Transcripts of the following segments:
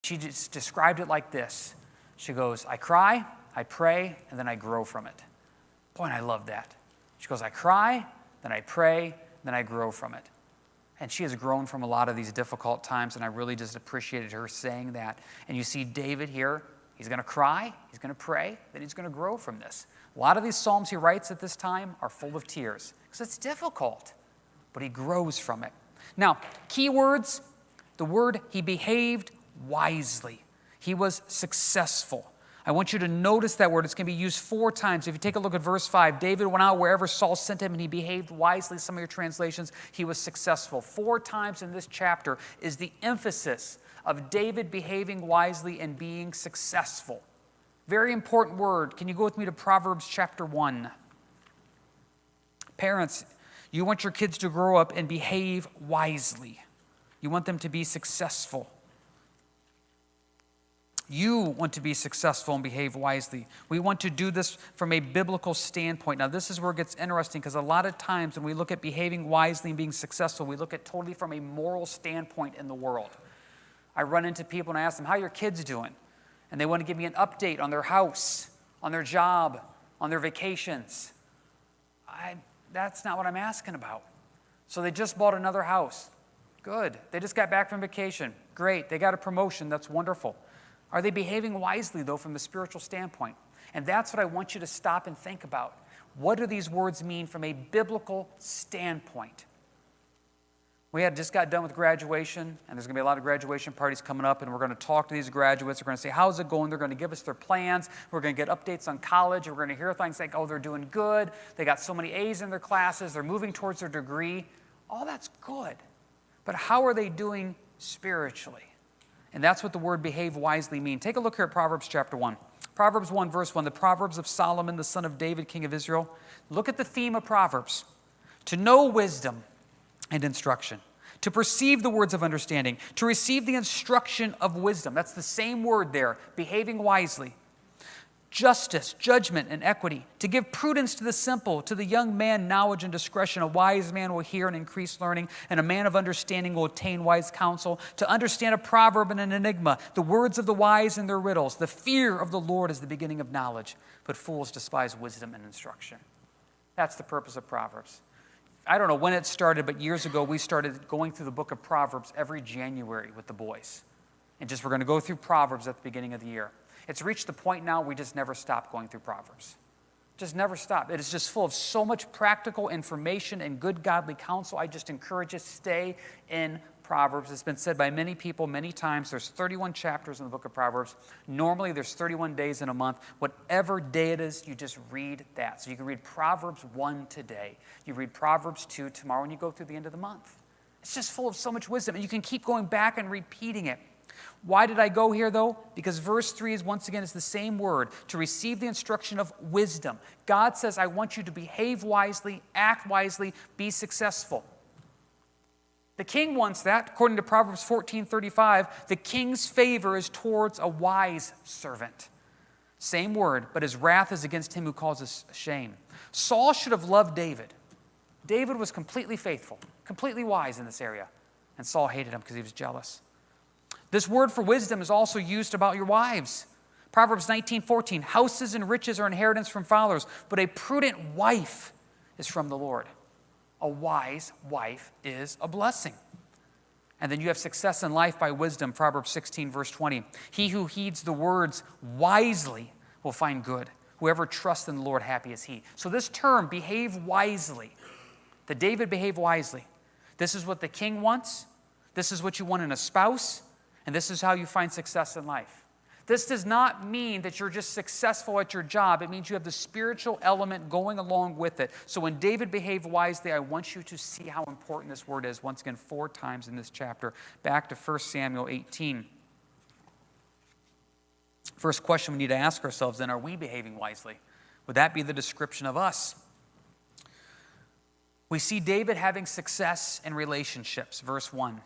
She just described it like this. She goes, I cry, I pray, and then I grow from it. Boy, and I love that. She goes, I cry, then I pray, then I grow from it. And she has grown from a lot of these difficult times, and I really just appreciated her saying that. And you see David here, he's going to cry, he's going to pray, then he's going to grow from this. A lot of these psalms he writes at this time are full of tears, because it's difficult, but he grows from it. Now, key words, the word he behaved wisely. He was successful. I want you to notice that word. It's going to be used 4 times. If you take a look at verse 5, David went out wherever Saul sent him, and he behaved wisely. Some of your translations, he was successful. 4 times in this chapter is the emphasis of David behaving wisely and being successful. Very important word. Can you go with me to Proverbs chapter 1? Parents, you want your kids to grow up and behave wisely. You want them to be successful. You want to be successful and behave wisely. We want to do this from a biblical standpoint. Now, this is where it gets interesting, because a lot of times when we look at behaving wisely and being successful, we look at totally from a moral standpoint in the world. I run into people and I ask them, how are your kids doing? And they want to give me an update on their house, on their job, on their vacations. That's not what I'm asking about. So they just bought another house. Good. They just got back from vacation. Great. They got a promotion. That's wonderful. Are they behaving wisely, though, from a spiritual standpoint? And that's what I want you to stop and think about. What do these words mean from a biblical standpoint? We just got done with graduation, and there's going to be a lot of graduation parties coming up, and we're going to talk to these graduates. We're going to say, how's it going? They're going to give us their plans. We're going to get updates on college, and we're going to hear things like, oh, they're doing good. They got so many A's in their classes. They're moving towards their degree. All that's good. But how are they doing spiritually? And that's what the word behave wisely means. Take a look here at Proverbs chapter 1. Proverbs 1, verse 1, the Proverbs of Solomon, the son of David, king of Israel. Look at the theme of Proverbs. To know wisdom and instruction, to perceive the words of understanding, to receive the instruction of wisdom. That's the same word there, behaving wisely. Justice, judgment, and equity, to give prudence to the simple, to the young man knowledge and discretion. A wise man will hear and increase learning, and a man of understanding will attain wise counsel. To understand a proverb and an enigma, the words of the wise and their riddles. The fear of the Lord is the beginning of knowledge, but fools despise wisdom and instruction. That's the purpose of Proverbs. I don't know when it started, but years ago we started going through the book of Proverbs every January with the boys. And we're going to go through Proverbs at the beginning of the year. It's reached the point now we just never stop going through Proverbs. Just never stop. It is just full of so much practical information and good godly counsel. I just encourage you to stay in Proverbs. It's been said by many people many times. There's 31 chapters in the book of Proverbs. Normally there's 31 days in a month. Whatever day it is, you just read that. So you can read Proverbs 1 today. You read Proverbs 2 tomorrow, and you go through the end of the month. It's just full of so much wisdom, and you can keep going back and repeating it. Why did I go here, though? Because verse 3 is, once again, is the same word, to receive the instruction of wisdom. God says, I want you to behave wisely, act wisely, be successful. The king wants that. According to Proverbs 14:35, the king's favor is towards a wise servant. Same word, but his wrath is against him who causes shame. Saul should have loved David. David was completely faithful, completely wise in this area. And Saul hated him because he was jealous. This word for wisdom is also used about your wives. Proverbs 19:14, houses and riches are inheritance from fathers, but a prudent wife is from the Lord. A wise wife is a blessing. And then you have success in life by wisdom, Proverbs 16, verse 20. He who heeds the words wisely will find good. Whoever trusts in the Lord, happy is he. So this term, behave wisely, that David behaved wisely. This is what the king wants. This is what you want in a spouse. And this is how you find success in life. This does not mean that you're just successful at your job. It means you have the spiritual element going along with it. So when David behaved wisely, I want you to see how important this word is. Once again, 4 times in this chapter. Back to 1 Samuel 18. First question we need to ask ourselves then, are we behaving wisely? Would that be the description of us? We see David having success in relationships. Verse 1.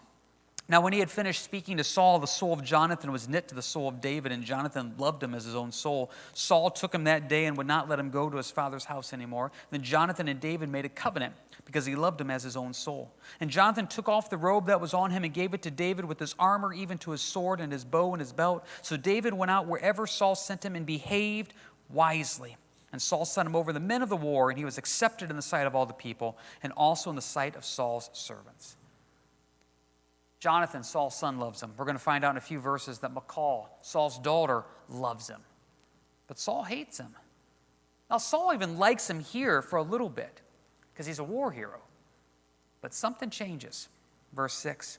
Now, when he had finished speaking to Saul, the soul of Jonathan was knit to the soul of David, and Jonathan loved him as his own soul. Saul took him that day and would not let him go to his father's house anymore. Then Jonathan and David made a covenant because he loved him as his own soul. And Jonathan took off the robe that was on him and gave it to David with his armor, even to his sword and his bow and his belt. So David went out wherever Saul sent him and behaved wisely. And Saul sent him over the men of the war, and he was accepted in the sight of all the people and also in the sight of Saul's servants. Jonathan, Saul's son, loves him. We're going to find out in a few verses that Michal, Saul's daughter, loves him. But Saul hates him. Now, Saul even likes him here for a little bit because he's a war hero. But something changes. Verse 6.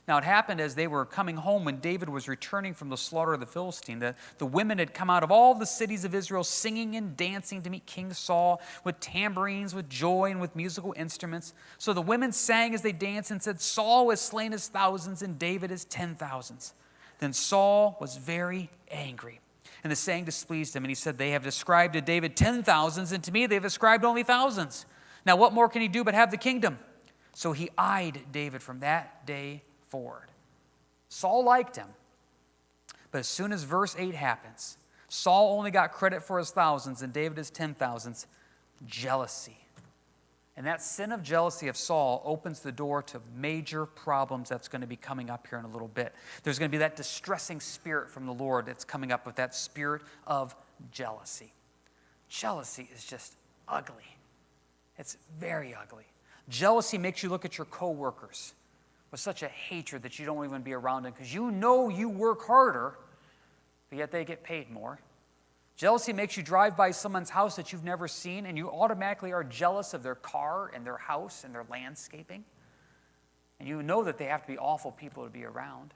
Now, it happened as they were coming home when David was returning from the slaughter of the Philistine. The women had come out of all the cities of Israel singing and dancing to meet King Saul with tambourines, with joy, and with musical instruments. So the women sang as they danced and said, Saul has slain his thousands and David his 10,000s. Then Saul was very angry, and the saying displeased him. And he said, they have ascribed to David 10,000s, and to me they have ascribed only thousands. Now what more can he do but have the kingdom? So he eyed David from that day forward. Saul liked him. But as soon as verse 8 happens, Saul only got credit for his thousands and David his 10,000s. Jealousy. And that sin of jealousy of Saul opens the door to major problems that's going to be coming up here in a little bit. There's going to be that distressing spirit from the Lord that's coming up with that spirit of jealousy. Jealousy is just ugly. It's very ugly. Jealousy makes you look at your coworkers with such a hatred that you don't even be around them because you know you work harder, but yet they get paid more. Jealousy makes you drive by someone's house that you've never seen, and you automatically are jealous of their car and their house and their landscaping. And you know that they have to be awful people to be around.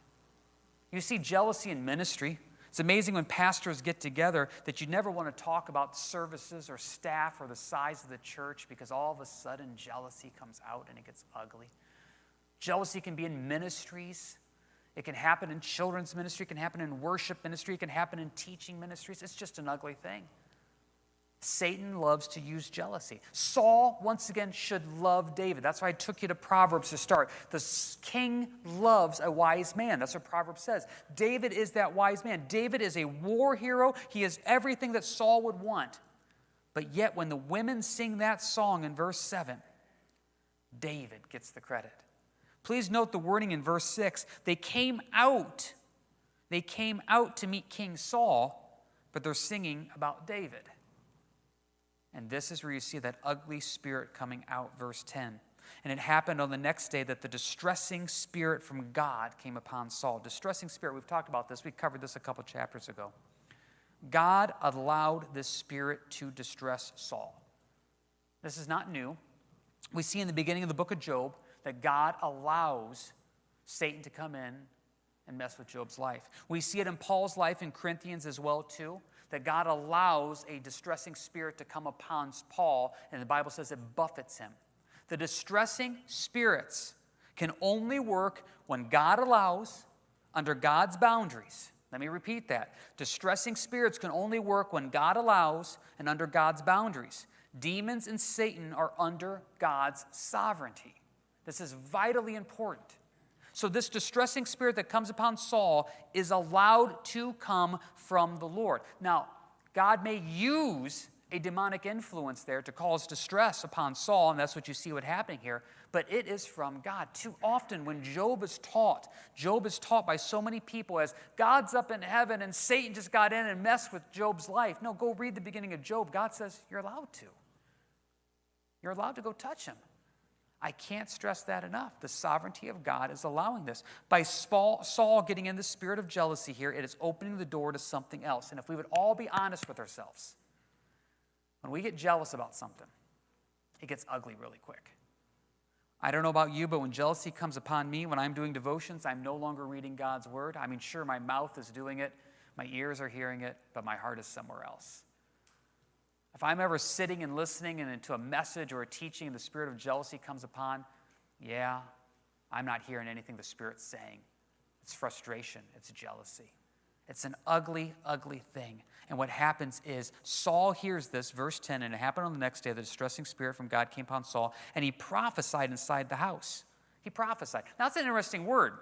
You see jealousy in ministry. It's amazing when pastors get together that you never want to talk about services or staff or the size of the church because all of a sudden jealousy comes out and it gets ugly. Jealousy can be in ministries. It can happen in children's ministry. It can happen in worship ministry. It can happen in teaching ministries. It's just an ugly thing. Satan loves to use jealousy. Saul, once again, should love David. That's why I took you to Proverbs to start. The king loves a wise man. That's what Proverbs says. David is that wise man. David is a war hero. He is everything that Saul would want. But yet when the women sing that song in verse 7, David gets the credit. Please note the wording in verse 6. They came out to meet King Saul, but they're singing about David. And this is where you see that ugly spirit coming out, verse 10. And it happened on the next day that the distressing spirit from God came upon Saul. Distressing spirit, we've talked about this. We covered this a couple chapters ago. God allowed this spirit to distress Saul. This is not new. We see in the beginning of the book of Job that God allows Satan to come in and mess with Job's life. We see it in Paul's life in Corinthians as well, too, that God allows a distressing spirit to come upon Paul, and the Bible says it buffets him. The distressing spirits can only work when God allows, under God's boundaries. Let me repeat that. Distressing spirits can only work when God allows and under God's boundaries. Demons and Satan are under God's sovereignty. This is vitally important. So this distressing spirit that comes upon Saul is allowed to come from the Lord. Now, God may use a demonic influence there to cause distress upon Saul, and that's what you see happening here, but it is from God. Too often when Job is taught by so many people as God's up in heaven and Satan just got in and messed with Job's life. No, go read the beginning of Job. God says you're allowed to. You're allowed to go touch him. I can't stress that enough. The sovereignty of God is allowing this. By Saul getting in the spirit of jealousy here, it is opening the door to something else. And if we would all be honest with ourselves, when we get jealous about something, it gets ugly really quick. I don't know about you, but when jealousy comes upon me, when I'm doing devotions, I'm no longer reading God's word. I mean, sure, my mouth is doing it, my ears are hearing it, but my heart is somewhere else. If I'm ever sitting and listening and into a message or a teaching and the spirit of jealousy comes upon, I'm not hearing anything the Spirit's saying. It's frustration. It's jealousy. It's an ugly, ugly thing. And what happens is Saul hears this, verse 10, and it happened on the next day, the distressing spirit from God came upon Saul, and he prophesied inside the house. He prophesied. Now, that's an interesting word.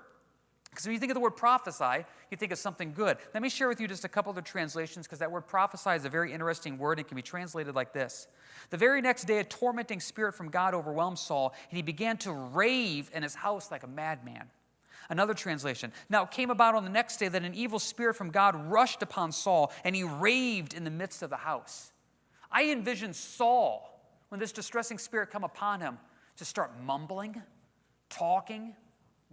Because when you think of the word prophesy, you think of something good. Let me share with you just a couple of the translations, because that word prophesy is a very interesting word. It can be translated like this. The very next day, a tormenting spirit from God overwhelmed Saul, and he began to rave in his house like a madman. Another translation. Now it came about on the next day that an evil spirit from God rushed upon Saul, and he raved in the midst of the house. I envision Saul, when this distressing spirit come upon him, to start mumbling, talking,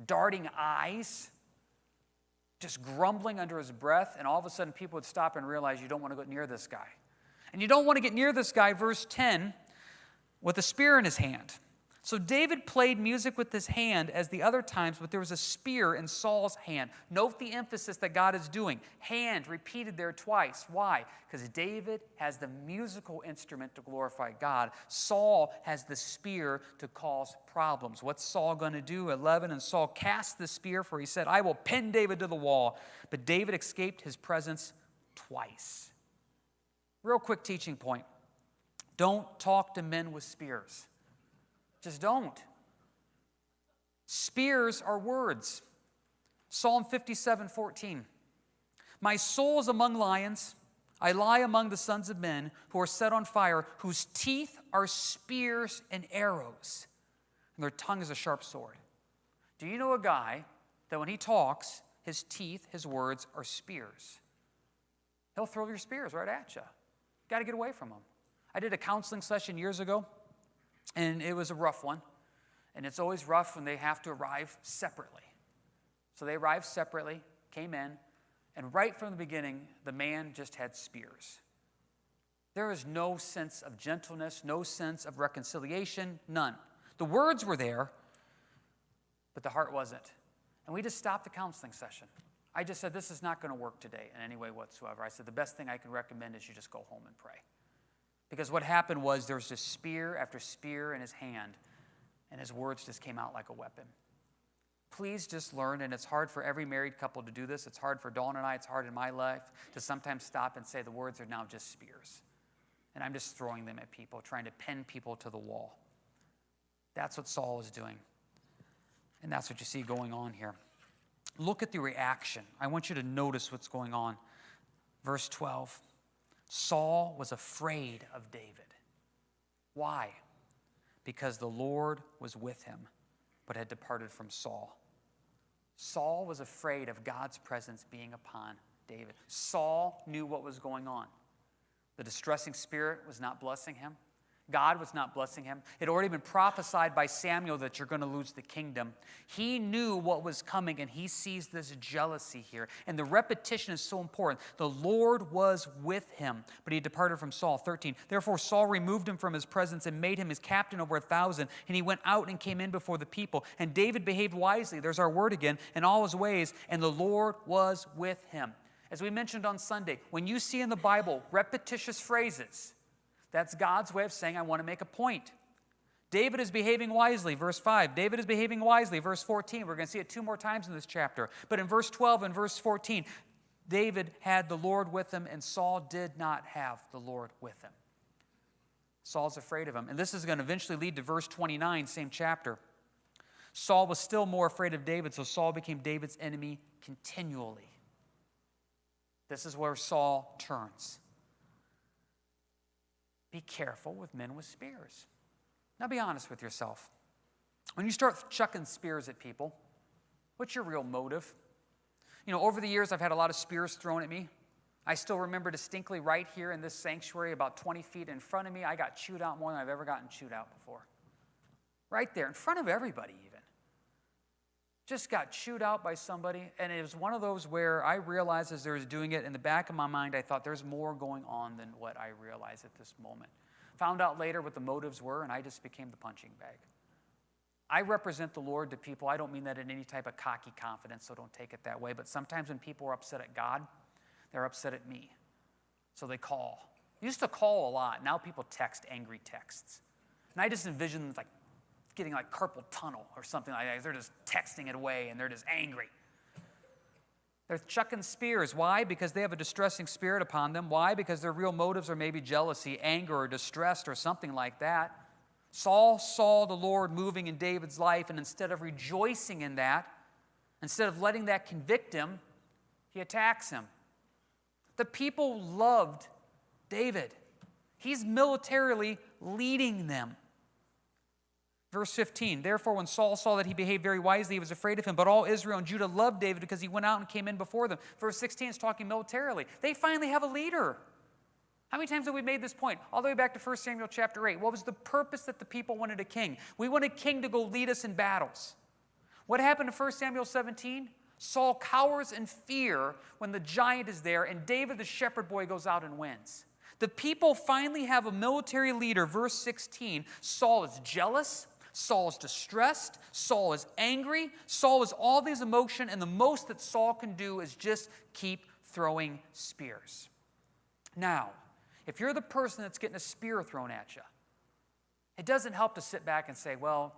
darting eyes, just grumbling under his breath, and all of a sudden people would stop and realize you don't want to get near this guy. And you don't want to get near this guy, verse 10, with a spear in his hand. So David played music with his hand as the other times, but there was a spear in Saul's hand. Note the emphasis that God is doing. Hand repeated there twice. Why? Because David has the musical instrument to glorify God. Saul has the spear to cause problems. What's Saul going to do? 11, and Saul cast the spear, for he said, I will pin David to the wall. But David escaped his presence twice. Real quick teaching point. Don't talk to men with spears. Just don't. Spears are words. Psalm 57:14. My soul is among lions. I lie among the sons of men who are set on fire, whose teeth are spears and arrows, and their tongue is a sharp sword. Do you know a guy that when he talks, his teeth, his words are spears? He'll throw your spears right at you. Got to get away from him. I did a counseling session years ago. And it was a rough one. And it's always rough when they have to arrive separately. So they arrived separately, came in, and right from the beginning, the man just had spears. There is no sense of gentleness, no sense of reconciliation, none. The words were there, but the heart wasn't. And we just stopped the counseling session. I just said, this is not going to work today in any way whatsoever. I said, the best thing I can recommend is you just go home and pray. Because what happened was there was just spear after spear in his hand, and his words just came out like a weapon. Please just learn, and it's hard for every married couple to do this. It's hard for Dawn and I. It's hard in my life to sometimes stop and say the words are now just spears. And I'm just throwing them at people, trying to pin people to the wall. That's what Saul was doing. And that's what you see going on here. Look at the reaction. I want you to notice what's going on. Verse 12. Saul was afraid of David. Why? Because the Lord was with him, but had departed from Saul. Saul was afraid of God's presence being upon David. Saul knew what was going on. The distressing spirit was not blessing him. God was not blessing him. It had already been prophesied by Samuel that you're going to lose the kingdom. He knew what was coming, and he sees this jealousy here. And the repetition is so important. The Lord was with him, but he departed from Saul. 13. Therefore Saul removed him from his presence and made him his captain over 1,000. And he went out and came in before the people. And David behaved wisely, there's our word again, in all his ways, and the Lord was with him. As we mentioned on Sunday, when you see in the Bible repetitious phrases, that's God's way of saying, I want to make a point. David is behaving wisely, verse 5. David is behaving wisely, verse 14. We're going to see it 2 more times in this chapter. But in verse 12 and verse 14, David had the Lord with him, and Saul did not have the Lord with him. Saul's afraid of him. And this is going to eventually lead to verse 29, same chapter. Saul was still more afraid of David, so Saul became David's enemy continually. This is where Saul turns. Be careful with men with spears. Now be honest with yourself. When you start chucking spears at people, what's your real motive? You know, over the years, I've had a lot of spears thrown at me. I still remember distinctly right here in this sanctuary, about 20 feet in front of me, I got chewed out more than I've ever gotten chewed out before. Right there, in front of everybody even. Just got chewed out by somebody, and it was one of those where I realized as I was doing it, in the back of my mind, I thought there's more going on than what I realized at this moment. Found out later what the motives were, and I just became the punching bag. I represent the Lord to people. I don't mean that in any type of cocky confidence, so don't take it that way. But sometimes when people are upset at God, they're upset at me. So they call. Used to call a lot. Now people text angry texts. And I just envision like getting like carpal tunnel or something like that. They're just texting it away and they're just angry. They're chucking spears. Why? Because they have a distressing spirit upon them. Why? Because their real motives are maybe jealousy, anger, or distress or something like that. Saul saw the Lord moving in David's life, and instead of rejoicing in that, Instead of letting that convict him, he attacks him. The people loved David. He's militarily leading them. Verse 15, therefore when Saul saw that he behaved very wisely, he was afraid of him. But all Israel and Judah loved David because he went out and came in before them. Verse 16 is talking militarily. They finally have a leader. How many times have we made this point? All the way back to 1 Samuel chapter 8. What was the purpose that the people wanted a king? We want a king to go lead us in battles. What happened in 1 Samuel 17? Saul cowers in fear when the giant is there, and David, the shepherd boy, goes out and wins. The people finally have a military leader. Verse 16, Saul is jealous. Saul is distressed. Saul is angry. Saul is all these emotions, and the most that Saul can do is just keep throwing spears. Now, if you're the person that's getting a spear thrown at you, it doesn't help to sit back and say, well,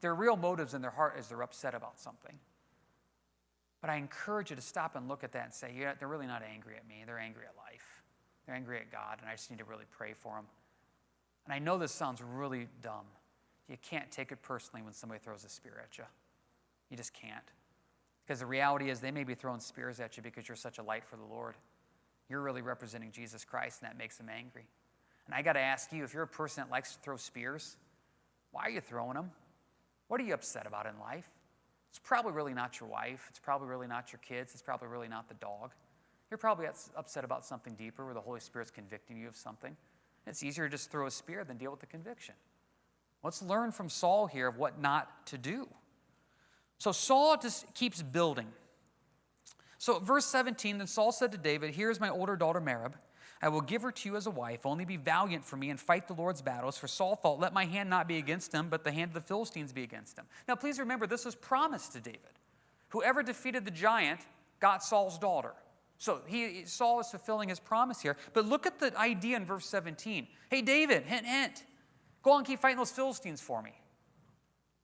their real motives in their heart is they're upset about something. But I encourage you to stop and look at that and say, yeah, they're really not angry at me. They're angry at life. They're angry at God, and I just need to really pray for them. And I know this sounds really dumb. You can't take it personally when somebody throws a spear at you. You just can't. Because the reality is they may be throwing spears at you because you're such a light for the Lord. You're really representing Jesus Christ, and that makes them angry. And I got to ask you, if you're a person that likes to throw spears, why are you throwing them? What are you upset about in life? It's probably really not your wife. It's probably really not your kids. It's probably really not the dog. You're probably upset about something deeper where the Holy Spirit's convicting you of something. It's easier to just throw a spear than deal with the conviction. Let's learn from Saul here of what not to do. So Saul just keeps building. So verse 17, then Saul said to David, here is my older daughter Merab. I will give her to you as a wife. Only be valiant for me and fight the Lord's battles. For Saul thought, let my hand not be against him, but the hand of the Philistines be against him. Now please remember, this was promised to David. Whoever defeated the giant got Saul's daughter. So Saul is fulfilling his promise here. But look at the idea in verse 17. Hey, David, hint, hint. Go on and keep fighting those Philistines for me.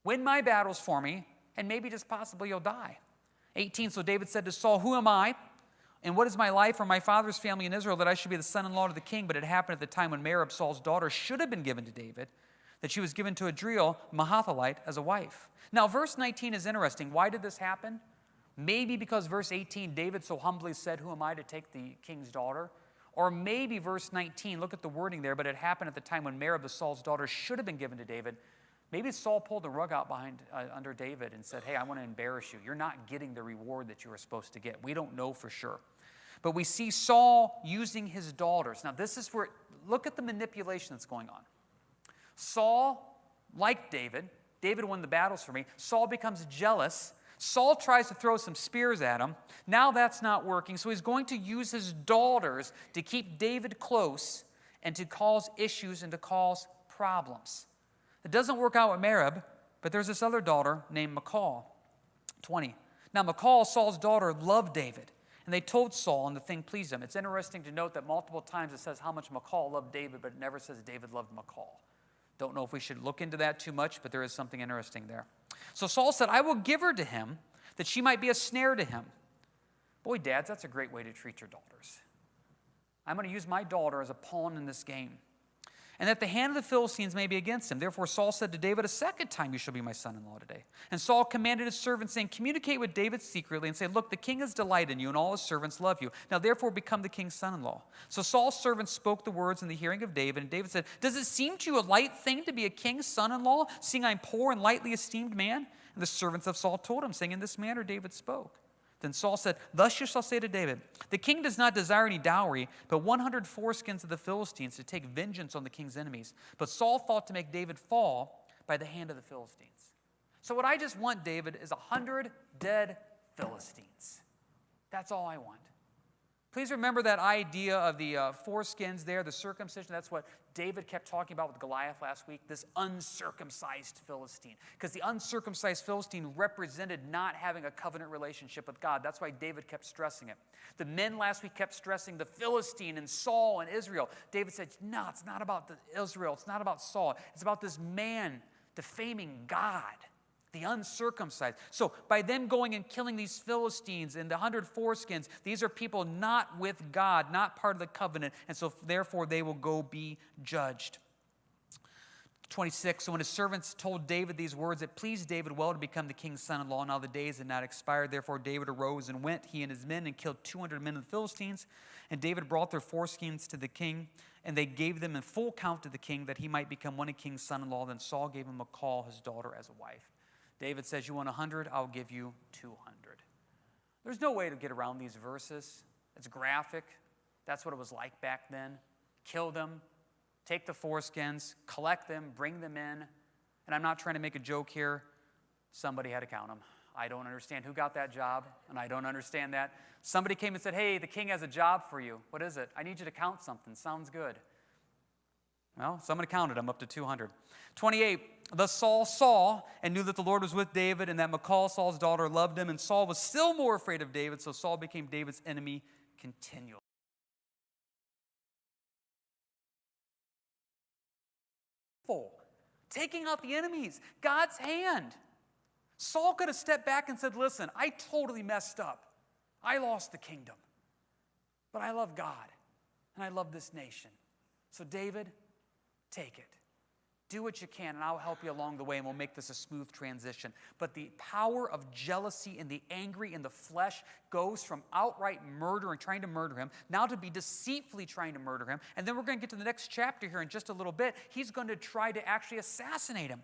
Win my battles for me, and maybe just possibly you'll die. 18, so David said to Saul, who am I? And what is my life or my father's family in Israel that I should be the son-in-law to the king? But it happened at the time when Merab, Saul's daughter, should have been given to David, that she was given to Adriel, Mahathalite, as a wife. Now, verse 19 is interesting. Why did this happen? Maybe because verse 18, David so humbly said, who am I to take the king's daughter? Or maybe verse 19, look at the wording there, but it happened at the time when Merab, Saul's daughter, should have been given to David. Maybe Saul pulled the rug out under David and said, hey, I want to embarrass you. You're not getting the reward that you were supposed to get. We don't know for sure. But we see Saul using his daughters. Now this is where, look at the manipulation that's going on. Saul, like David won the battles for me. Saul becomes jealous. Saul tries to throw some spears at him. Now that's not working. So he's going to use his daughters to keep David close and to cause issues and to cause problems. It doesn't work out with Merab, but there's this other daughter named Michal. 20. Now Michal, Saul's daughter, loved David. And they told Saul, and the thing pleased him. It's interesting to note that multiple times it says how much Michal loved David, but it never says David loved Michal. Don't know if we should look into that too much, but there is something interesting there. So Saul said, I will give her to him, that she might be a snare to him. Boy, dads, that's a great way to treat your daughters. I'm going to use my daughter as a pawn in this game. And that the hand of the Philistines may be against him. Therefore Saul said to David, a second time you shall be my son-in-law today. And Saul commanded his servants, saying, communicate with David secretly and say, look, the king has delight in you, and all his servants love you. Now therefore become the king's son-in-law. So Saul's servants spoke the words in the hearing of David, and David said, does it seem to you a light thing to be a king's son-in-law, seeing I'm poor and lightly esteemed man? And the servants of Saul told him, saying, in this manner David spoke. Then Saul said, thus you shall say to David, the king does not desire any dowry, but 100 foreskins of the Philistines to take vengeance on the king's enemies. But Saul thought to make David fall by the hand of the Philistines. So what I just want, David, is 100 dead Philistines. That's all I want. Please remember that idea of the foreskins there, the circumcision. That's what David kept talking about with Goliath last week, this uncircumcised Philistine. Because the uncircumcised Philistine represented not having a covenant relationship with God. That's why David kept stressing it. The men last week kept stressing the Philistine and Saul and Israel. David said, no, it's not about Israel. It's not about Saul. It's about this man defaming God. The uncircumcised. So by them going and killing these Philistines and the 100 foreskins, these are people not with God, not part of the covenant, and so therefore they will go be judged. 26, so when his servants told David these words, it pleased David well to become the king's son-in-law. Now the days had not expired. Therefore David arose and went, he and his men, and killed 200 men of the Philistines. And David brought their foreskins to the king, and they gave them in full count to the king, that he might become one of the king's son-in-law. Then Saul gave him Michal, his daughter, as a wife. David says, you want 100? I'll give you 200. There's no way to get around these verses. It's graphic. That's what it was like back then. Kill them. Take the foreskins, collect them, bring them in. And I'm not trying to make a joke here. Somebody had to count them. I don't understand who got that job, and I don't understand that. Somebody came and said, hey, the king has a job for you. What is it? I need you to count something. Sounds good. Well, somebody counted them up to 200. 28, thus Saul saw and knew that the Lord was with David, and that Michal, Saul's daughter, loved him. And Saul was still more afraid of David, so Saul became David's enemy continually. Taking out the enemies, God's hand. Saul could have stepped back and said, listen, I totally messed up. I lost the kingdom. But I love God, and I love this nation. So David, take it. Do what you can, and I'll help you along the way, and we'll make this a smooth transition. But the power of jealousy and the angry in the flesh goes from outright murder and trying to murder him, now to be deceitfully trying to murder him. And then we're going to get to the next chapter here in just a little bit. He's going to try to actually assassinate him.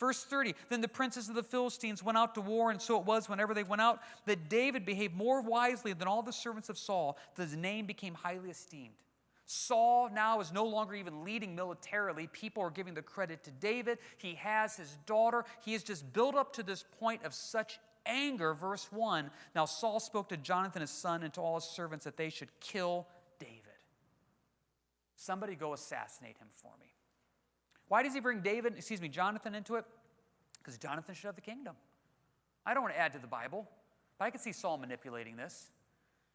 Verse 30, then the princes of the Philistines went out to war, and so it was whenever they went out that David behaved more wisely than all the servants of Saul, that his name became highly esteemed. Saul now is no longer even leading militarily. People are giving the credit to David. He has his daughter. He has just built up to this point of such anger. Verse 1, now Saul spoke to Jonathan his son and to all his servants that they should kill David. Somebody go assassinate him for me. Why does he bring Jonathan into it? Because Jonathan should have the kingdom. I don't want to add to the Bible, but I can see Saul manipulating this.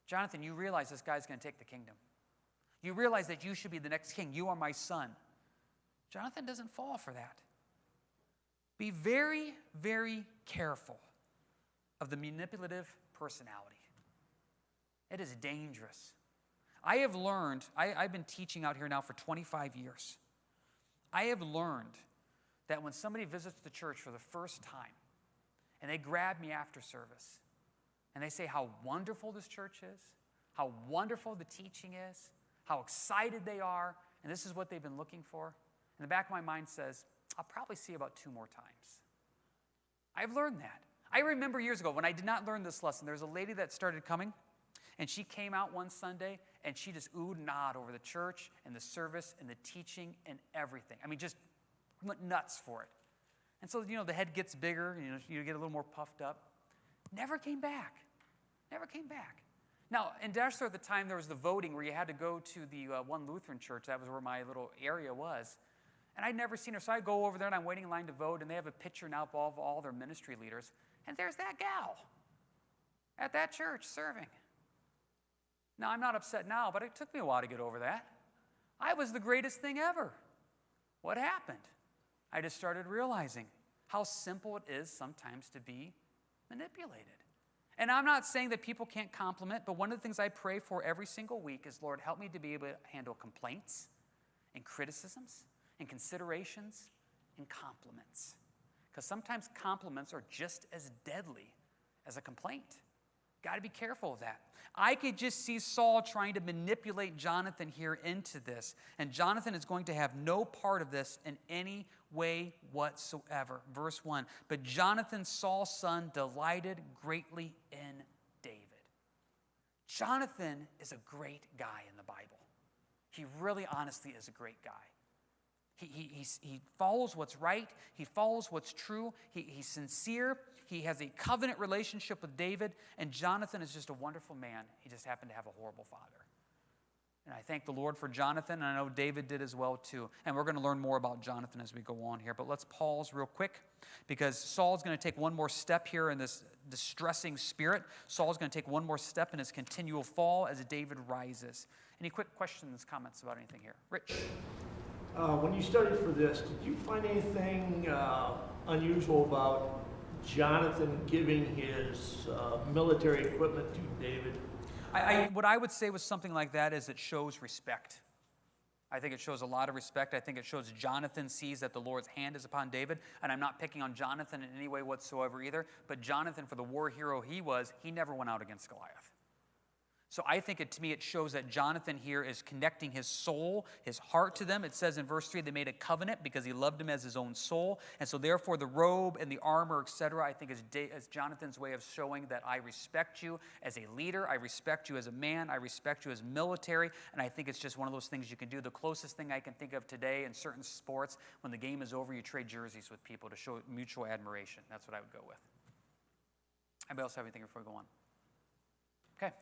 Jonathan, you realize this guy's going to take the kingdom. You realize that you should be the next king. You are my son. Jonathan doesn't fall for that. Be very, very careful of the manipulative personality. It is dangerous. I have learned, I've been teaching out here now for 25 years. I have learned that when somebody visits the church for the first time and they grab me after service and they say how wonderful this church is, how wonderful the teaching is, how excited they are, and this is what they've been looking for, and the back of my mind says, I'll probably see you about 2 more times. I've learned that. I remember years ago when I did not learn this lesson, there was a lady that started coming, and she came out one Sunday, and she just oohed and ahed over the church and the service and the teaching and everything. I mean, just went nuts for it. And so, the head gets bigger, you get a little more puffed up. Never came back. Never came back. Now, in Dexter at the time, there was the voting where you had to go to the one Lutheran church. That was where my little area was. And I'd never seen her, so I go over there, and I'm waiting in line to vote, and they have a picture now of all their ministry leaders. And there's that gal at that church serving. Now, I'm not upset now, but it took me a while to get over that. I was the greatest thing ever. What happened? I just started realizing how simple it is sometimes to be manipulated. And I'm not saying that people can't compliment, but one of the things I pray for every single week is, Lord, help me to be able to handle complaints and criticisms and considerations and compliments. Because sometimes compliments are just as deadly as a complaint. Got to be careful of that. I could just see Saul trying to manipulate Jonathan here into this. And Jonathan is going to have no part of this in any way whatsoever. Verse 1, but Jonathan, Saul's son, delighted greatly in David. Jonathan is a great guy in the Bible. He really honestly is a great guy. He follows what's right. He follows what's true. He's sincere. He has a covenant relationship with David. And Jonathan is just a wonderful man. He just happened to have a horrible father. And I thank the Lord for Jonathan, and I know David did as well too. And we're going to learn more about Jonathan as we go on here. But let's pause real quick, because Saul's going to take one more step here in this distressing spirit. Saul's going to take one more step in his continual fall as David rises. Any quick questions, comments about anything here? Rich? When you studied for this, did you find anything unusual about Jonathan giving his military equipment to David? What I would say with something like that is it shows respect. I think it shows a lot of respect. I think it shows Jonathan sees that the Lord's hand is upon David. And I'm not picking on Jonathan in any way whatsoever either. But Jonathan, for the war hero he was, he never went out against Goliath. So I think to me it shows that Jonathan here is connecting his soul, his heart to them. It says in verse 3, they made a covenant because he loved him as his own soul. And so therefore the robe and the armor, etc., I think is Jonathan's way of showing that I respect you as a leader. I respect you as a man. I respect you as military. And I think it's just one of those things you can do. The closest thing I can think of today in certain sports, when the game is over, you trade jerseys with people to show mutual admiration. That's what I would go with. Anybody else have anything before we go on? Okay.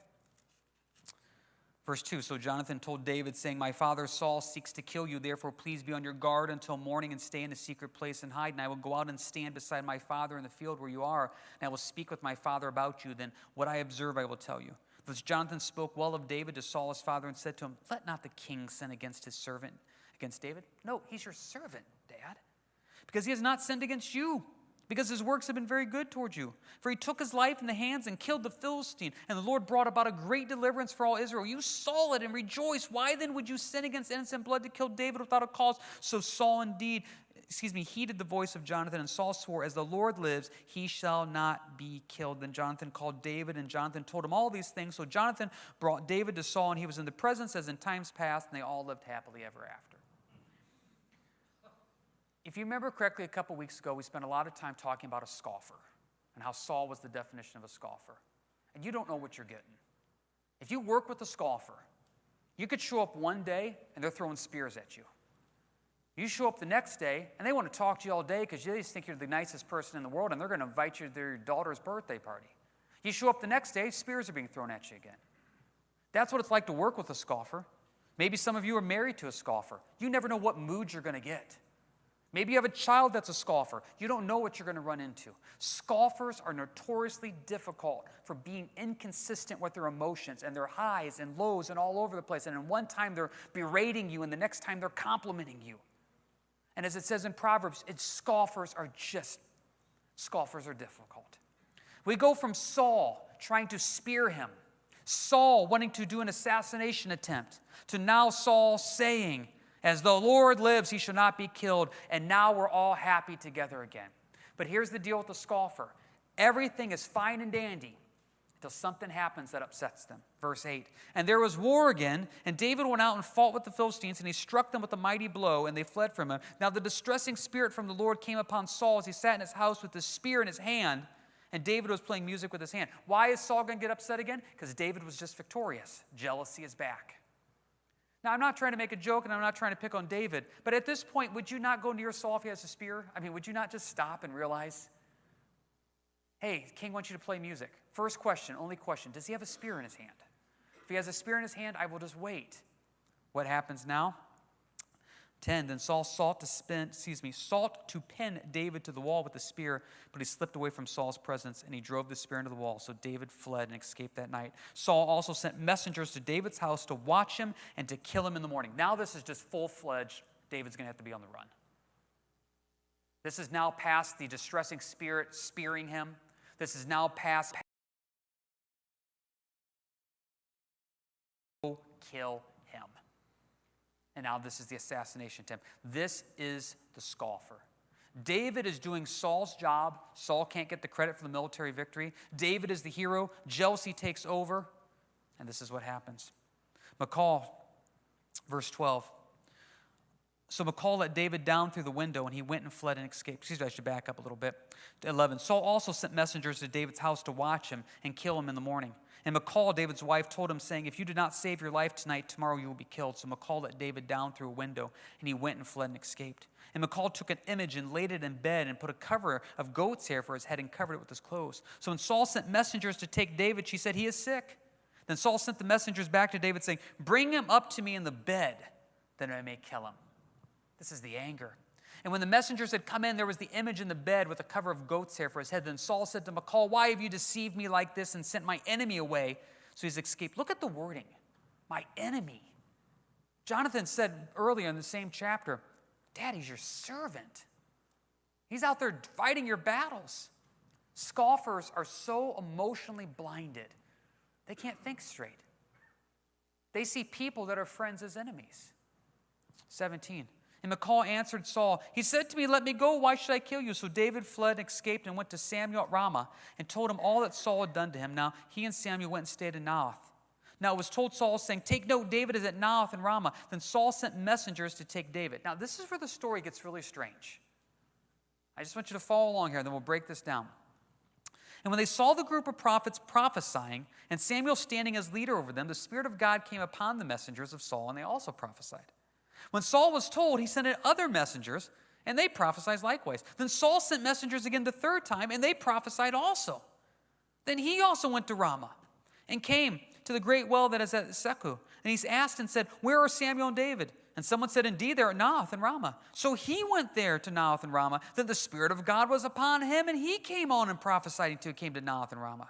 Verse 2, so Jonathan told David, saying, my father Saul seeks to kill you. Therefore, please be on your guard until morning and stay in a secret place and hide. And I will go out and stand beside my father in the field where you are. And I will speak with my father about you. Then what I observe I will tell you. Thus Jonathan spoke well of David to Saul his father and said to him, let not the king sin against his servant, against David. No, he's your servant, Dad, because he has not sinned against you, because his works have been very good towards you. For he took his life in the hands and killed the Philistine, and the Lord brought about a great deliverance for all Israel. You saw it and rejoiced. Why then would you sin against innocent blood to kill David without a cause? So Saul heeded the voice of Jonathan, and Saul swore, as the Lord lives, he shall not be killed. Then Jonathan called David, and Jonathan told him all these things. So Jonathan brought David to Saul, and he was in the presence as in times past, and they all lived happily ever after. If you remember correctly, a couple weeks ago, we spent a lot of time talking about a scoffer and how Saul was the definition of a scoffer. And you don't know what you're getting. If you work with a scoffer, you could show up one day and they're throwing spears at you. You show up the next day and they want to talk to you all day because they just think you're the nicest person in the world and they're going to invite you to their daughter's birthday party. You show up the next day, spears are being thrown at you again. That's what it's like to work with a scoffer. Maybe some of you are married to a scoffer. You never know what mood you're going to get. Maybe you have a child that's a scoffer. You don't know what you're going to run into. Scoffers are notoriously difficult for being inconsistent with their emotions and their highs and lows and all over the place. And in one time they're berating you and the next time they're complimenting you. And as it says in Proverbs, scoffers are difficult. We go from Saul trying to spear him, Saul wanting to do an assassination attempt, to now Saul saying, as the Lord lives, he shall not be killed. And now we're all happy together again. But here's the deal with the scoffer. Everything is fine and dandy until something happens that upsets them. Verse 8. And there was war again, and David went out and fought with the Philistines, and he struck them with a mighty blow, and they fled from him. Now the distressing spirit from the Lord came upon Saul as he sat in his house with the spear in his hand, and David was playing music with his hand. Why is Saul going to get upset again? Because David was just victorious. Jealousy is back. Now, I'm not trying to make a joke, and I'm not trying to pick on David, but at this point, would you not go near Saul if he has a spear? I mean, would you not just stop and realize, hey, the king wants you to play music. First question, only question, does he have a spear in his hand? If he has a spear in his hand, I will just wait. What happens now? 10, then Saul sought to pin David to the wall with a spear, but he slipped away from Saul's presence, and he drove the spear into the wall. So David fled and escaped that night. Saul also sent messengers to David's house to watch him and to kill him in the morning. Now this is just full-fledged. David's going to have to be on the run. This is now past the distressing spirit spearing him. This is now past kill him. And now this is the assassination attempt. This is the scoffer. David is doing Saul's job. Saul can't get the credit for the military victory. David is the hero. Jealousy takes over. And this is what happens. Michal, verse 12. So Michal let David down through the window, and he went and fled and escaped. Excuse me, I should back up a little bit. To 11. Saul also sent messengers to David's house to watch him and kill him in the morning. And Michal, David's wife, told him, saying, if you do not save your life tonight, tomorrow you will be killed. So Michal let David down through a window, and he went and fled and escaped. And Michal took an image and laid it in bed and put a cover of goat's hair for his head and covered it with his clothes. So when Saul sent messengers to take David, she said, he is sick. Then Saul sent the messengers back to David, saying, bring him up to me in the bed, that I may kill him. This is the anger. And when the messengers had come in, there was the image in the bed with a cover of goat's hair for his head. Then Saul said to Michal, why have you deceived me like this and sent my enemy away? So he's escaped. Look at the wording. My enemy. Jonathan said earlier in the same chapter, Dad, he's your servant. He's out there fighting your battles. Scoffers are so emotionally blinded, they can't think straight. They see people that are friends as enemies. 17. And Michal answered Saul, he said to me, let me go, why should I kill you? So David fled and escaped and went to Samuel at Ramah and told him all that Saul had done to him. Now he and Samuel went and stayed in Naioth. Now it was told Saul, saying, take note, David is at Naioth and Ramah. Then Saul sent messengers to take David. Now this is where the story gets really strange. I just want you to follow along here, and then we'll break this down. And when they saw the group of prophets prophesying, and Samuel standing as leader over them, the Spirit of God came upon the messengers of Saul, and they also prophesied. When Saul was told, he sent in other messengers, and they prophesied likewise. Then Saul sent messengers again the third time, and they prophesied also. Then he also went to Ramah and came to the great well that is at Seku. And he's asked and said, where are Samuel and David? And someone said, indeed, they're at Naioth and Ramah. So he went there to Naioth and Ramah. Then the Spirit of God was upon him, and he came on and prophesied until he came to Naioth and Ramah.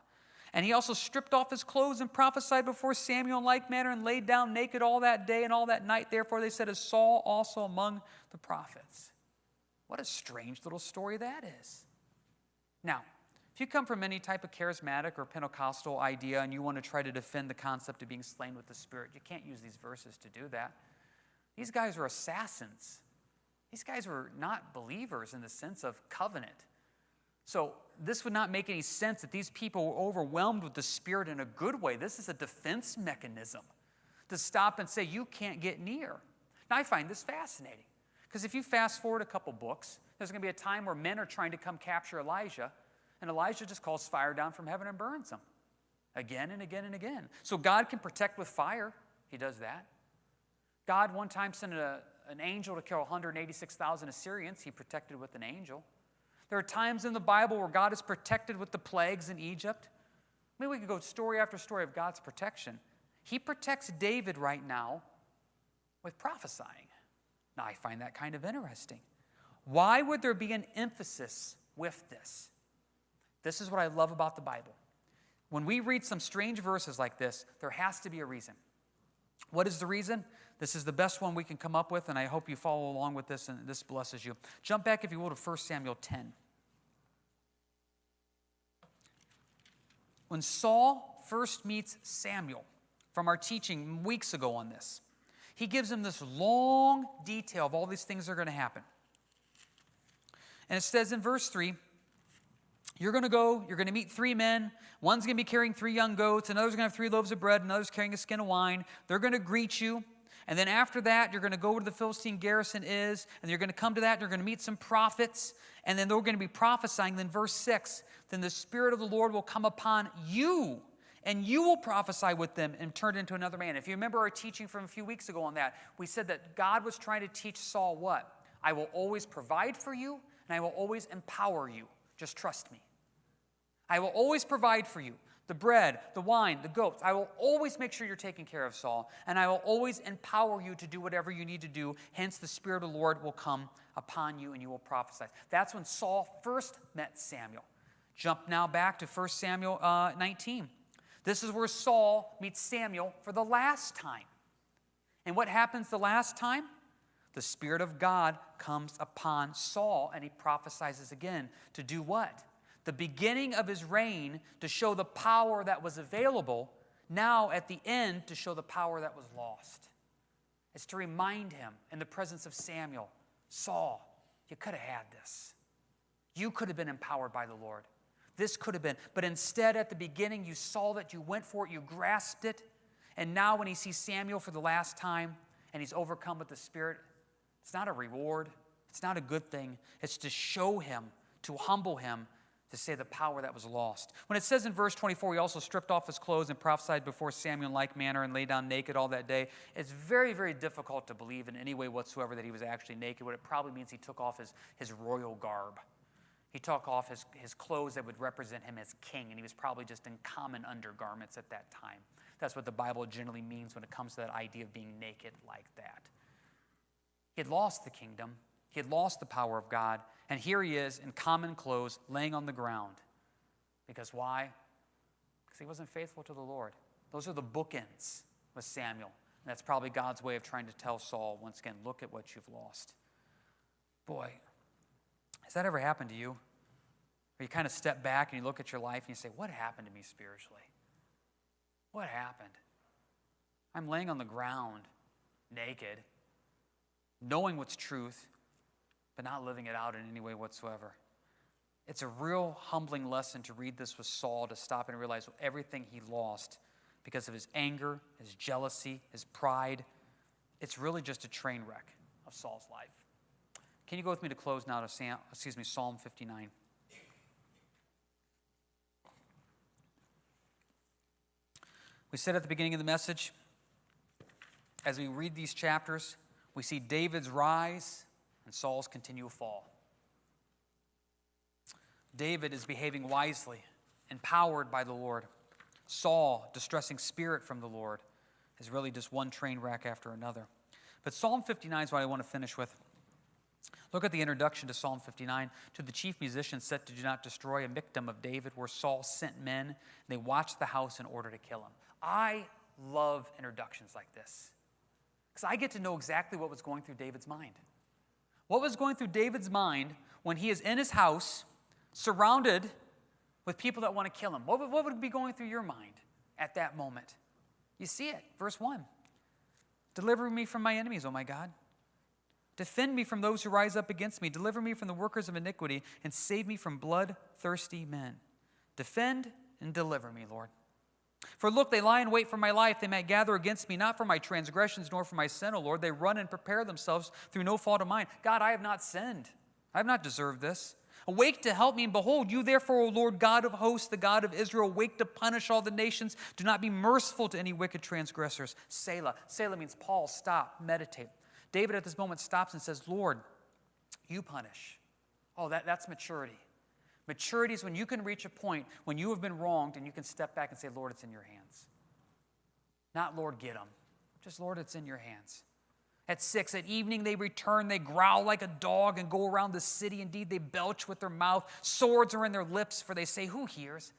And he also stripped off his clothes and prophesied before Samuel in like manner and laid down naked all that day and all that night. Therefore they said, is Saul also among the prophets? What a strange little story that is. Now, if you come from any type of charismatic or Pentecostal idea and you want to try to defend the concept of being slain with the Spirit, you can't use these verses to do that. These guys were assassins. These guys were not believers in the sense of covenant. So this would not make any sense that these people were overwhelmed with the Spirit in a good way. This is a defense mechanism to stop and say, you can't get near. Now, I find this fascinating because if you fast forward a couple books, there's going to be a time where men are trying to come capture Elijah, and Elijah just calls fire down from heaven and burns them again and again and again. So God can protect with fire. He does that. God one time sent an angel to kill 186,000 Assyrians. He protected with an angel. There are times in the Bible where God is protected with the plagues in Egypt. I mean, we could go story after story of God's protection. He protects David right now with prophesying. Now, I find that kind of interesting. Why would there be an emphasis with this? This is what I love about the Bible. When we read some strange verses like this, there has to be a reason. What is the reason? This is the best one we can come up with, and I hope you follow along with this, and this blesses you. Jump back, if you will, to 1 Samuel 10. When Saul first meets Samuel, from our teaching weeks ago on this, he gives him this long detail of all these things that are going to happen. And it says in verse 3, you're going to go, you're going to meet 3 men. One's going to be carrying 3 young goats. Another's going to have 3 loaves of bread. Another's carrying a skin of wine. They're going to greet you. And then after that, you're going to go where the Philistine garrison is. And you're going to come to that. And you're going to meet some prophets. And then they're going to be prophesying. Then verse 6, then the Spirit of the Lord will come upon you. And you will prophesy with them and turn into another man. If you remember our teaching from a few weeks ago on that, we said that God was trying to teach Saul what? I will always provide for you. And I will always empower you. Just trust me. I will always provide for you the bread, the wine, the goats. I will always make sure you're taken care of, Saul, and I will always empower you to do whatever you need to do. Hence, the Spirit of the Lord will come upon you and you will prophesy. That's when Saul first met Samuel. Jump now back to 1 Samuel 19. This is where Saul meets Samuel for the last time. And what happens the last time? The Spirit of God comes upon Saul and he prophesies again. To do what? The beginning of his reign to show the power that was available, now at the end to show the power that was lost. It's to remind him in the presence of Samuel, Saul, you could have had this. You could have been empowered by the Lord. This could have been. But instead, at the beginning, you saw that, you went for it, you grasped it. And now when he sees Samuel for the last time and he's overcome with the Spirit, it's not a reward. It's not a good thing. It's to show him, to humble him, to say the power that was lost. When it says in verse 24, he also stripped off his clothes and prophesied before Samuel in like manner and lay down naked all that day, it's very, very difficult to believe in any way whatsoever that he was actually naked. What it probably means, he took off his royal garb. He took off his clothes that would represent him as king, and he was probably just in common undergarments at that time. That's what the Bible generally means when it comes to that idea of being naked like that. He had lost the kingdom. He had lost the power of God, and here he is in common clothes, laying on the ground. Because why? Because he wasn't faithful to the Lord. Those are the bookends with Samuel. And that's probably God's way of trying to tell Saul, once again, look at what you've lost. Boy, has that ever happened to you? Where you kind of step back and you look at your life and you say, what happened to me spiritually? What happened? I'm laying on the ground, naked. knowing what's truth, but not living it out in any way whatsoever. It's a real humbling lesson to read this with Saul, to stop and realize everything he lost because of his anger, his jealousy, his pride. It's really just a train wreck of Saul's life. Can you go with me to close now to Psalm 59? We said at the beginning of the message, as we read these chapters, we see David's rise and Saul's continual fall. David is behaving wisely, empowered by the Lord. Saul, distressing spirit from the Lord, is really just one train wreck after another. But Psalm 59 is what I want to finish with. Look at the introduction to Psalm 59. To the chief musician set to do not destroy, a Michtam of David, where Saul sent men, and they watched the house in order to kill him. I love introductions like this, because I get to know exactly what was going through David's mind. What was going through David's mind when he is in his house, surrounded with people that want to kill him? What would be going through your mind at that moment? You see it, verse 1. Deliver me from my enemies, O my God. Defend me from those who rise up against me. Deliver me from the workers of iniquity, and save me from bloodthirsty men. Defend and deliver me, Lord. For look, they lie in wait for my life. They might gather against me, not for my transgressions, nor for my sin, O Lord. They run and prepare themselves through no fault of mine. God, I have not sinned. I have not deserved this. Awake to help me, and behold, you therefore, O Lord, God of hosts, the God of Israel, awake to punish all the nations. Do not be merciful to any wicked transgressors. Selah. Selah means pause, stop, meditate. David at this moment stops and says, Lord, you punish. Oh, that's maturity. Maturity is when you can reach a point when you have been wronged and you can step back and say, Lord, it's in your hands. Not, Lord, get them. Just, Lord, it's in your hands. At 6, at evening they return, they growl like a dog and go around the city. Indeed, they belch with their mouth. Swords are in their lips, for they say, who hears?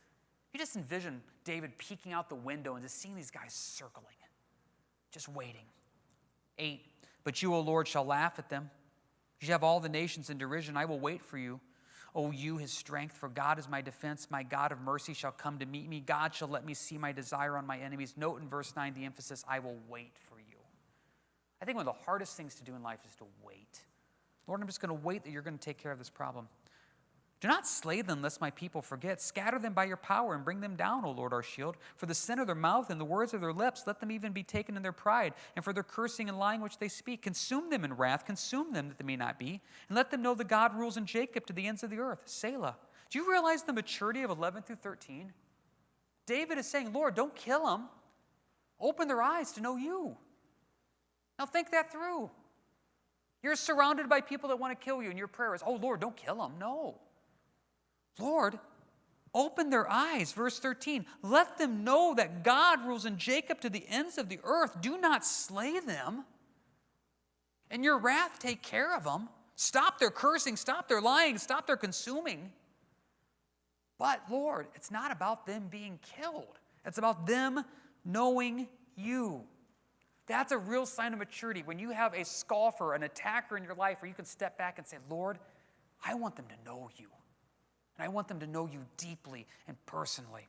You just envision David peeking out the window and just seeing these guys circling, just waiting. 8, but you, O Lord, shall laugh at them. You have all the nations in derision. I will wait for you. O you, his strength, for God is my defense. My God of mercy shall come to meet me. God shall let me see my desire on my enemies. Note in verse 9 the emphasis, I will wait for you. I think one of the hardest things to do in life is to wait. Lord, I'm just going to wait that you're going to take care of this problem. Do not slay them, lest my people forget. Scatter them by your power and bring them down, O Lord, our shield. For the sin of their mouth and the words of their lips, let them even be taken in their pride. And for their cursing and lying which they speak, consume them in wrath, consume them that they may not be. And let them know that God rules in Jacob to the ends of the earth. Selah. Do you realize the maturity of 11 through 13? David is saying, Lord, don't kill them. Open their eyes to know you. Now think that through. You're surrounded by people that want to kill you, and your prayer is, oh, Lord, don't kill them. No. Lord, open their eyes. Verse 13, let them know that God rules in Jacob to the ends of the earth. Do not slay them. In your wrath, take care of them. Stop their cursing, stop their lying, stop their consuming. But Lord, it's not about them being killed. It's about them knowing you. That's a real sign of maturity. When you have a scoffer, an attacker in your life where you can step back and say, Lord, I want them to know you. And I want them to know you deeply and personally.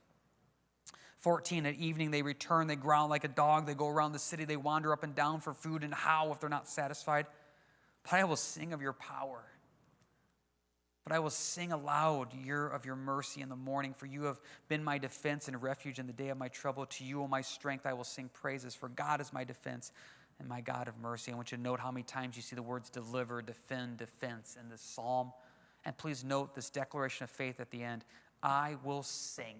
14, at evening they return, they growl like a dog, they go around the city, they wander up and down for food and howl if they're not satisfied. But I will sing of your power. But I will sing aloud of your mercy in the morning, for you have been my defense and refuge in the day of my trouble. To you, O my strength, I will sing praises, for God is my defense and my God of mercy. I want you to note how many times you see the words deliver, defend, defense in this psalm. And please note this declaration of faith at the end. I will sing.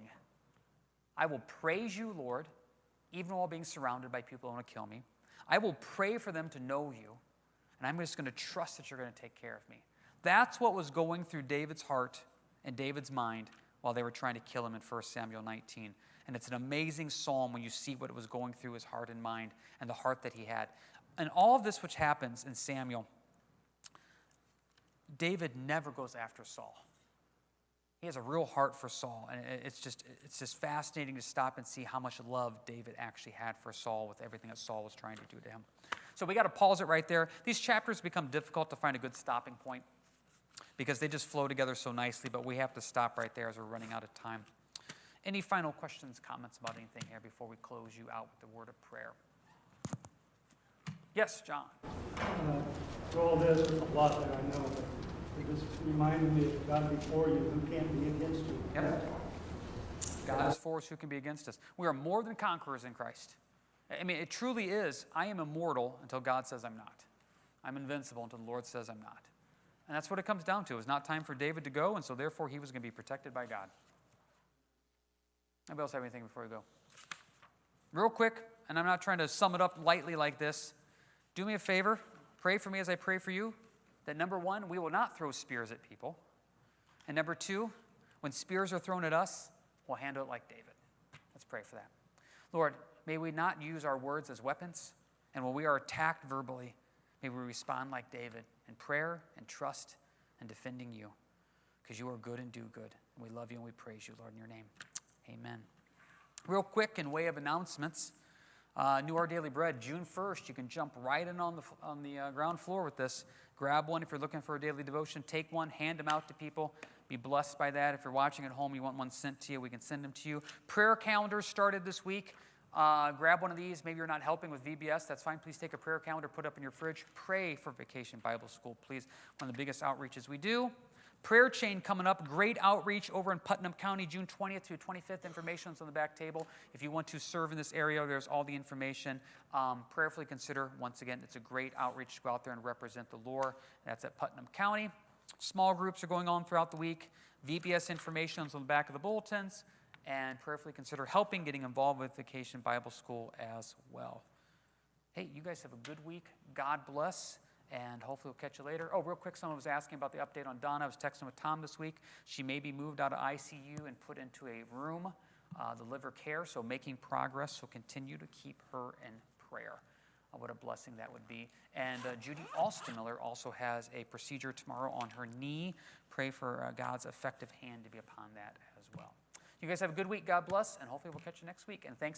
I will praise you, Lord, even while being surrounded by people who want to kill me. I will pray for them to know you, and I'm just going to trust that you're going to take care of me. That's what was going through David's heart and David's mind while they were trying to kill him in 1 Samuel 19. And it's an amazing psalm when you see what was going through his heart and mind and the heart that he had. And all of this which happens in Samuel, David never goes after Saul. He has a real heart for Saul, and it's just fascinating to stop and see how much love David actually had for Saul with everything that Saul was trying to do to him. So we got to pause it right there. These chapters become difficult to find a good stopping point because they just flow together so nicely, but we have to stop right there as we're running out of time. Any final questions, comments about anything here before we close you out with the word of prayer? Yes, John. Through all this, there's a lot that I know, but it just reminded me of God before you, who can't be against you. Yep. God is for us, who can be against us? We are more than conquerors in Christ. I mean, it truly is, I am immortal until God says I'm not. I'm invincible until the Lord says I'm not. And that's what it comes down to. It was not time for David to go, and so therefore he was going to be protected by God. Anybody else have anything before we go? Real quick, and I'm not trying to sum it up lightly like this. Do me a favor, pray for me as I pray for you, that number one, we will not throw spears at people. And number two, when spears are thrown at us, we'll handle it like David. Let's pray for that. Lord, may we not use our words as weapons, and when we are attacked verbally, may we respond like David in prayer and trust and defending you, because you are good and do good. And we love you and we praise you, Lord, in your name. Amen. Real quick, in way of announcements, New Our Daily Bread, June 1st, you can jump right in on the ground floor with this. Grab one if you're looking for a daily devotion. Take one, hand them out to people. Be blessed by that. If you're watching at home, you want one sent to you, we can send them to you. Prayer calendars started this week. Grab one of these. Maybe you're not helping with VBS. That's fine. Please take a prayer calendar, put it up in your fridge. Pray for Vacation Bible School, please. One of the biggest outreaches we do. Prayer chain coming up. Great outreach over in Putnam County, June 20th through 25th. Information's on the back table. If you want to serve in this area, there's all the information. Prayerfully consider, once again, it's a great outreach to go out there and represent the Lord. That's at Putnam County. Small groups are going on throughout the week. VBS information is on the back of the bulletins. And prayerfully consider helping getting involved with Vacation Bible School as well. Hey, you guys have a good week. God bless. And hopefully we'll catch you later. Oh, real quick, someone was asking about the update on Donna. I was texting with Tom this week. She may be moved out of ICU and put into a room, the liver care, so making progress. So continue to keep her in prayer. What a blessing that would be. And Judy Alston-Miller also has a procedure tomorrow on her knee. Pray for God's effective hand to be upon that as well. You guys have a good week. God bless, and hopefully we'll catch you next week. And thanks to